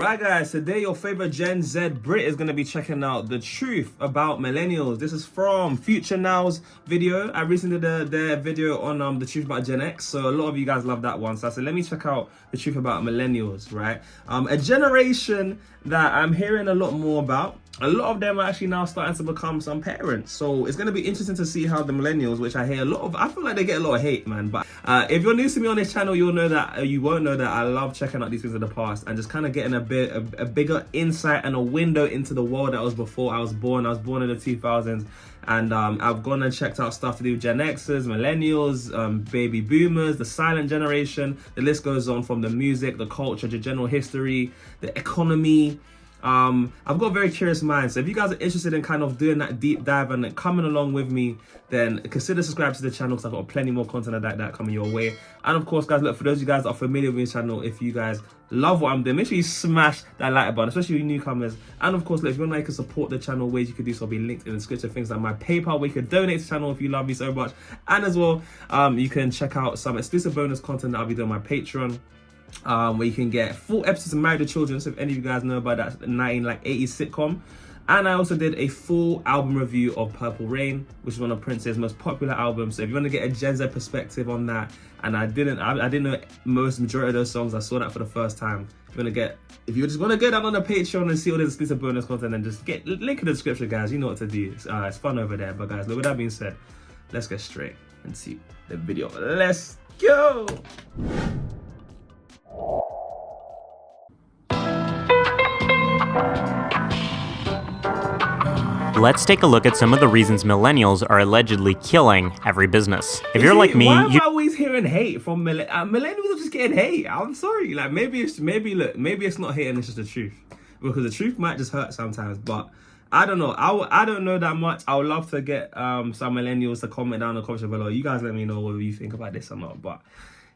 Right guys, today your favorite Gen Z Brit is going to be checking out the truth about millennials. This is from Future Now's video. I recently did their video on the truth about Gen X, so a lot of you guys love that one. So I said, let me check out the truth about millennials, right? A generation that I'm hearing a lot more about. A lot of them are actually now starting to become some parents. So it's going to be interesting to see how the millennials, which I hear a lot of, I feel like they get a lot of hate, man. But if you're new to me on this channel, you'll know that, you won't know that I love checking out these things in the past and just kind of getting a bigger insight and a window into the world that was before I was born. I was born in the 2000s. And I've gone and checked out stuff to do with Gen Xers, millennials, baby boomers, the silent generation. The list goes on from the music, the culture, the general history, the economy. I've got a very curious mind, so if you guys are interested in kind of doing that deep dive and coming along with me, then consider subscribing to the channel because I've got plenty more content like that coming your way. And of course, guys, look, for those of you guys that are familiar with this channel, if you guys love what I'm doing, make sure you smash that like button, especially you newcomers. And of course, look, if you want to support the channel, ways you could do so will be linked in the description. Things like my PayPal, where you can donate to the channel if you love me so much. And as well, you can check out some exclusive bonus content that I'll be doing on my Patreon. Where you can get full episodes of Married to Children, so if any of you guys know about that 1980s sitcom. And I also did a full album review of Purple Rain, which is one of Prince's most popular albums. So if you want to get a Gen Z perspective on that, and I didn't know majority of those songs, I saw that for the first time. If you just want to go down on the Patreon and see all this exclusive bonus content, and just get link in the description, guys. You know what to do. It's fun over there. But guys, look, with that being said, let's get straight and see the video. Let's go. Let's take a look at some of the reasons millennials are allegedly killing every business. If you're like me, why am I always hearing hate from millennials? Are just getting hate. I'm sorry. Like maybe it's not hate and it's just the truth, because the truth might just hurt sometimes. But I don't know. I don't know that much. I would love to get some millennials to comment down in the comment below. You guys let me know whether you think about this or not. But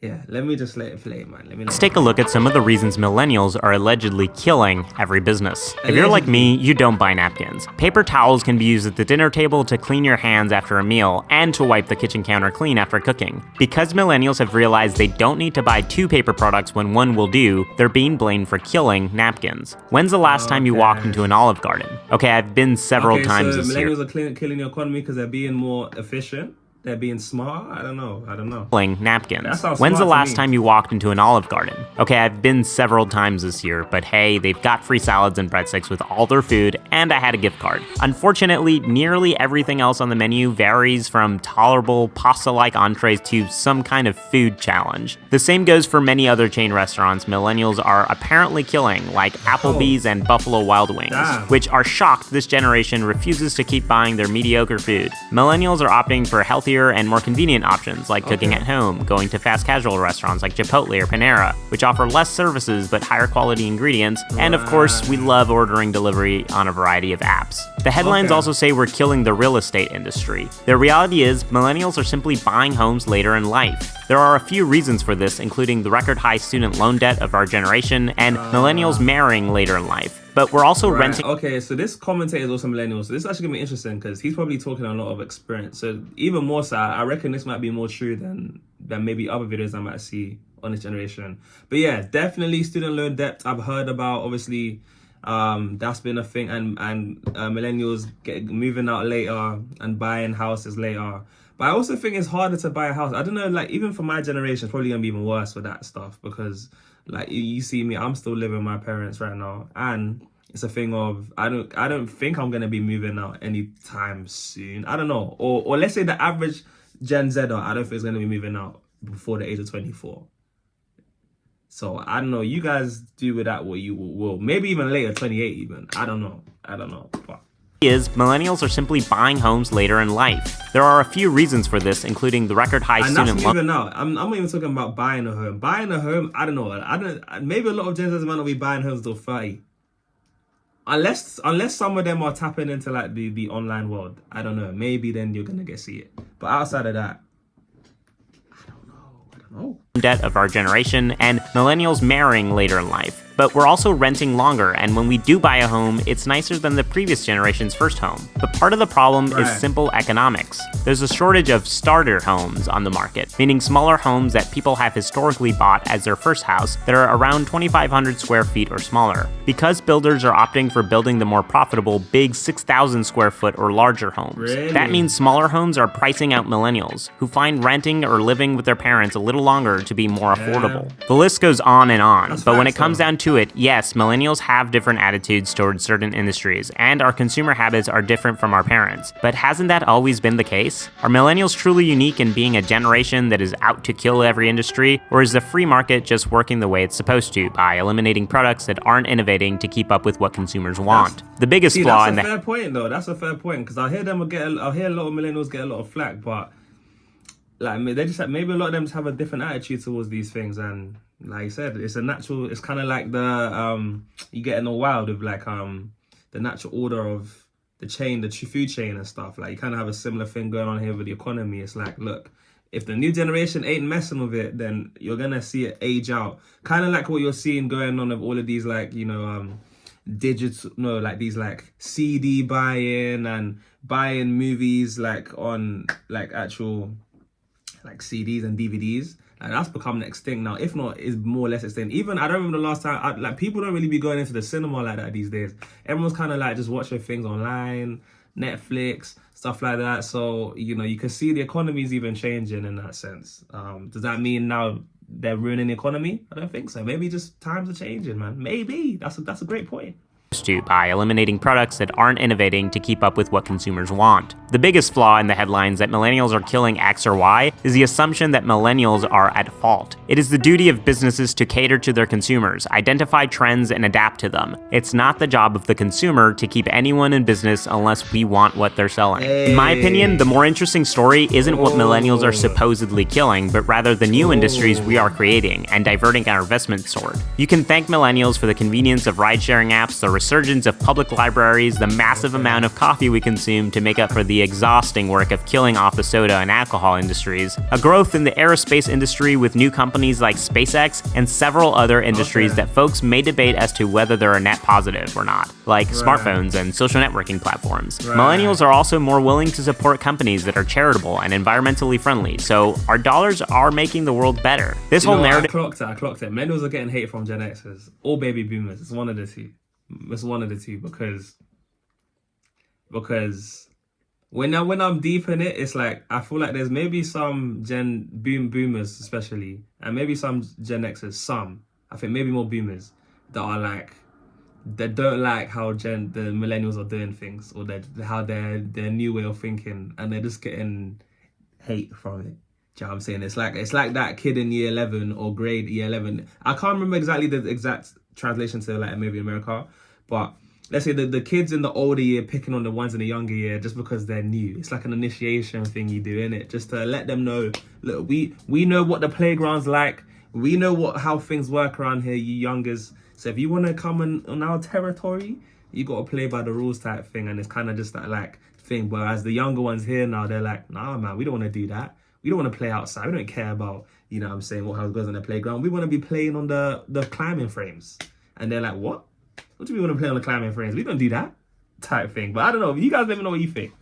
yeah, let me just let it play, man. Let's take a look at some of the reasons millennials are allegedly killing every business. If you're like me, you don't buy napkins. Paper towels can be used at the dinner table to clean your hands after a meal and to wipe the kitchen counter clean after cooking. Because millennials have realized they don't need to buy 2 paper products when one will do, they're being blamed for killing napkins. When's the last time you walked into an Olive Garden? Okay, I've been several times this year. Millennials are killing the economy because they're being more efficient. They're being smart? I don't know. Napkins. When's the last time you walked into an Olive Garden? Okay, I've been several times this year, but hey, they've got free salads and breadsticks with all their food, and I had a gift card. Unfortunately, nearly everything else on the menu varies from tolerable pasta-like entrees to some kind of food challenge. The same goes for many other chain restaurants millennials are apparently killing, like Applebee's and Buffalo Wild Wings, which are shocked this generation refuses to keep buying their mediocre food. Millennials are opting for healthier and more convenient options like cooking at home, going to fast casual restaurants like Chipotle or Panera, which offer less services but higher quality ingredients, and of course, we love ordering delivery on a variety of apps. The headlines also say we're killing the real estate industry. The reality is, millennials are simply buying homes later in life. There are a few reasons for this, including the record high student loan debt of our generation and millennials marrying later in life. But we're also renting. Okay, so this commentator is also millennial. So this is actually gonna be interesting because he's probably talking a lot of experience. So even more so, I reckon this might be more true than maybe other videos I might see on this generation. But yeah, definitely student loan debt. I've heard about, obviously, that's been a thing, and millennials moving out later and buying houses later. But I also think it's harder to buy a house. I don't know, like even for my generation, it's probably gonna be even worse with that stuff because, like, you see me, I'm still living with my parents right now, and it's a thing of I don't think I'm gonna be moving out anytime soon. I don't know, or let's say the average Gen Zer, I don't think is gonna be moving out before the age of 24. So I don't know. You guys do with that what you will. Maybe even later, 28 even. I don't know. But millennials are simply buying homes later in life. There are a few reasons for this, including the record high student loan. Even out. I'm not even talking about buying a home. Buying a home, I don't know. Maybe a lot of Gen Zers might not be buying homes till 30. Unless some of them are tapping into like the online world. I don't know. Maybe then you're gonna see it. But outside of that, I don't know. debt of our generation, and millennials marrying later in life. But we're also renting longer, and when we do buy a home, it's nicer than the previous generation's first home. But part of the problem is simple economics. There's a shortage of starter homes on the market, meaning smaller homes that people have historically bought as their first house that are around 2,500 square feet or smaller. Because builders are opting for building the more profitable big 6,000 square foot or larger homes. That means smaller homes are pricing out millennials, who find renting or living with their parents a little longer to be more affordable. The list goes on and on, but when it comes down to it, yes, millennials have different attitudes towards certain industries, and our consumer habits are different from our parents. But hasn't that always been the case? Are millennials truly unique in being a generation that is out to kill every industry, or is the free market just working the way it's supposed to by eliminating products that aren't innovating to keep up with what consumers want? The biggest flaw in that's a fair point, though. That's a fair point, because I hear a lot of millennials get a lot of flack, but like they just maybe a lot of them just have a different attitude towards these things. And like you said, it's a natural, it's kind of like the you get in the wild with like the natural order of the chain, the food chain and stuff. Like you kind of have a similar thing going on here with the economy. It's like, look, if the new generation ain't messing with it, then you're gonna see it age out, kind of like what you're seeing going on with all of these, like, you know, like these like CD buying and buying movies like on like actual like CDs and DVDs. And that's becoming extinct now. If not, it's more or less extinct. Even, I don't remember the last time, like people don't really be going into the cinema like that these days. Everyone's kind of like just watching things online, Netflix, stuff like that. So, you know, you can see the economy's even changing in that sense. Does that mean now they're ruining the economy? I don't think so. Maybe just times are changing, man. Maybe. That's a great point. To by eliminating products that aren't innovating to keep up with what consumers want. The biggest flaw in the headlines that millennials are killing X or Y is the assumption that millennials are at fault. It is the duty of businesses to cater to their consumers, identify trends, and adapt to them. It's not the job of the consumer to keep anyone in business unless we want what they're selling. In my opinion, the more interesting story isn't what millennials are supposedly killing, but rather the new industries we are creating and diverting our investment toward. You can thank millennials for the convenience of ride-sharing apps, the resurgence of public libraries, the massive amount of coffee we consume to make up for the exhausting work of killing off the soda and alcohol industries, a growth in the aerospace industry with new companies like SpaceX, and several other industries that folks may debate as to whether they're a net positive or not, like smartphones and social networking platforms. Millennials are also more willing to support companies that are charitable and environmentally friendly, so our dollars are making the world better. This whole narrative— I clocked it. Millennials are getting hate from Gen Xers or baby boomers. It's one of the two. Because when I'm deep in it, it's like I feel like there's maybe some boomers especially, and maybe some Gen Xers, I think maybe more boomers that are like, that don't like how the millennials are doing things, or how their new way of thinking, and they're just getting hate from it. Do you know what I'm saying? It's like that kid in year 11 or grade year 11. I can't remember exactly the exact translation to like maybe America, but let's say the kids in the older year picking on the ones in the younger year just because they're new. It's like an initiation thing you do, innit? Just to let them know, look, we know what the playground's like. We know how things work around here, you youngers. So if you want to come on our territory, you got to play by the rules type thing. And it's kind of just that like thing. Whereas the younger ones here now, they're like, nah, man, we don't want to do that. We don't want to play outside. We don't care about, you know what I'm saying, how it goes on the playground. We want to be playing on the climbing frames. And they're like, what? What do we want to play on the climbing frames? We don't do that type thing. But I don't know. You guys let me know what you think.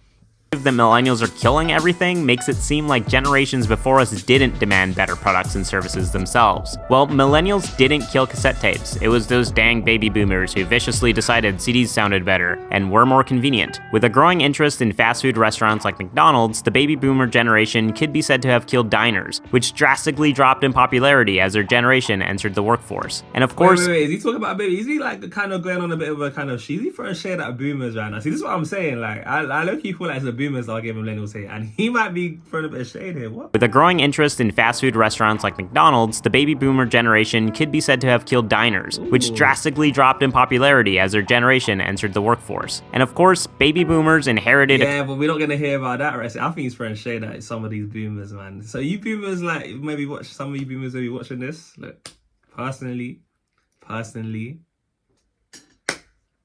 That millennials are killing everything makes it seem like generations before us didn't demand better products and services themselves. Well, millennials didn't kill cassette tapes. It was those dang baby boomers who viciously decided CDs sounded better and were more convenient. With a growing interest in fast food restaurants like McDonald's, the baby boomer generation could be said to have killed diners, which drastically dropped in popularity as their generation entered the workforce. And of course— Wait, is he talking about baby? Is he like kind of going on a bit of a kind of cheesy for a shade at boomers right now? See, this is what I'm saying. Like, I low-key feel like it's the boomers that are giving millennials hate, and he might be throwing a bit of shade here. What? With a growing interest in fast food restaurants like McDonald's, the baby boomer generation could be said to have killed diners, which drastically dropped in popularity as their generation entered the workforce. And of course, baby boomers inherited— Yeah, but we're not going to hear about that, right? So I think he's throwing shade at some of these boomers, man. So you boomers, like, maybe watch, some of you boomers maybe watching this. Look, personally,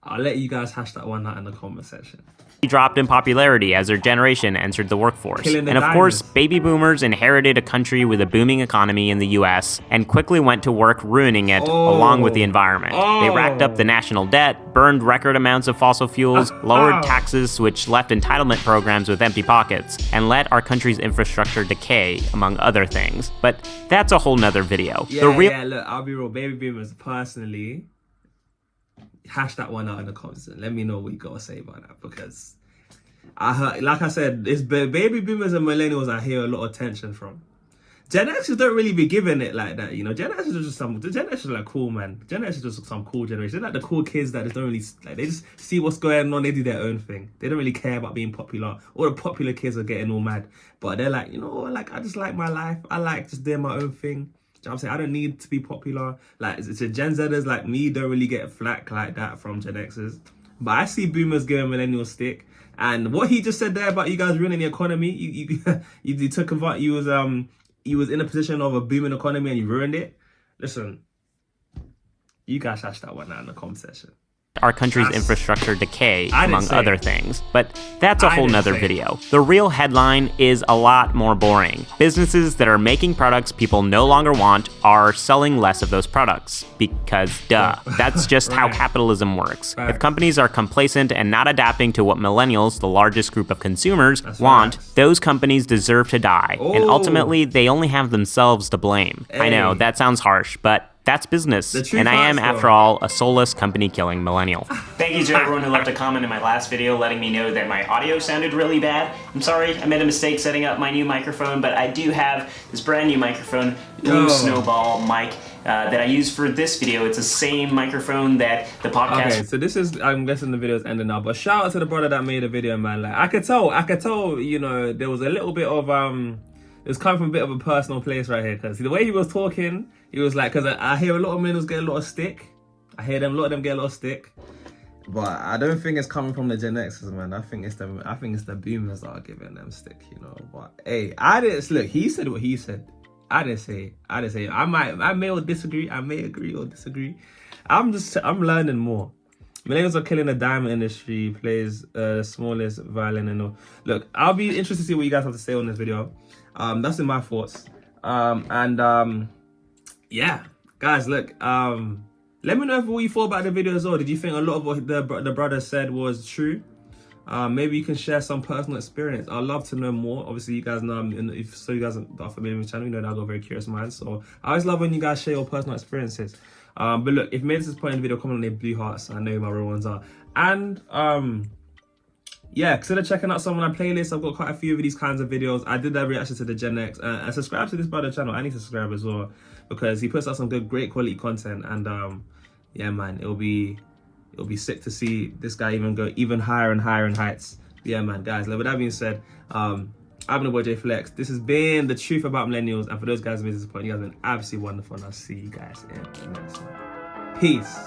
I'll let you guys hash that one out in the comment section. Dropped in popularity as their generation entered the workforce. And of course, baby boomers inherited a country with a booming economy in the US and quickly went to work ruining it along with the environment. They racked up the national debt, burned record amounts of fossil fuels, lowered taxes, which left entitlement programs with empty pockets, and let our country's infrastructure decay, among other things. But that's a whole nother video. Yeah, look, I'll be real. Baby boomers, personally, hash that one out in the comments and let me know what you gotta say about that, because I heard, like I said, it's baby boomers and millennials I hear a lot of tension from. Gen Xers don't really be giving it like that, you know. Gen Xers are just Gen Xers are like cool, man. Gen Xers are just some cool generation. They're like the cool kids that just don't really, like, they just see what's going on, they do their own thing. They don't really care about being popular. All the popular kids are getting all mad, but they're like, you know, like, I just like my life. I like just doing my own thing. You know what I'm saying? I don't need to be popular. Like, it's a Gen Zers like me don't really get flack like that from Gen Xers. But I see boomers giving millennial stick. And what he just said there about you guys ruining the economy, you took about, you was in a position of a booming economy and you ruined it. Listen, you guys hash that one out in the comment section. Our country's infrastructure decay, among other things. But that's a whole nother video. The real headline is a lot more boring. Businesses that are making products people no longer want are selling less of those products. Because duh, that's just how capitalism works. If companies are complacent and not adapting to what millennials, the largest group of consumers, want, those companies deserve to die. And ultimately, they only have themselves to blame. I know, that sounds harsh, but that's business, and I am, after all, a soulless company-killing millennial. Thank you to everyone who left a comment in my last video letting me know that my audio sounded really bad. I'm sorry, I made a mistake setting up my new microphone, but I do have this brand new microphone, Blue Snowball mic, that I use for this video. It's the same microphone that the podcast... Okay, so this is, I'm guessing the video's ending now, but shout out to the brother that made the video, man. Like, I could tell, you know, there was a little bit of, it was coming from a bit of a personal place right here, because the way he was talking, he was like, because I hear a lot of millennials get a lot of stick. I hear them, a lot of them get a lot of stick. But I don't think it's coming from the Gen Xers, man. I think it's the boomers that are giving them stick, you know. But hey, look, he said what he said. I didn't say it. I may or disagree. I may agree or disagree. I'm learning more. Millennials are killing the diamond industry, plays smallest violin and all. Look, I'll be interested to see what you guys have to say on this video. That's in my thoughts. Yeah, guys, look, let me know what you thought about the video as well. Did you think a lot of what the brother said was true? Maybe you can share some personal experience. I'd love to know more. Obviously, you guys know, if you guys are familiar with the channel, you know that I've got a very curious mind. So I always love when you guys share your personal experiences. But look, if you made this point in the video, comment on the blue hearts. I know who my real ones are. And yeah, consider checking out some of my playlists. I've got quite a few of these kinds of videos. I did that reaction to the Gen X. And subscribe to this brother channel. I need to subscribe as well, because he puts out some great quality content. And yeah, man, it'll be sick to see this guy even go even higher and higher in heights. Yeah, man, guys, with that being said, I've been the boy JayFlex. This has been the truth about millennials. And for those guys who made this point, you guys have been absolutely wonderful. And I'll see you guys in the next one. Peace.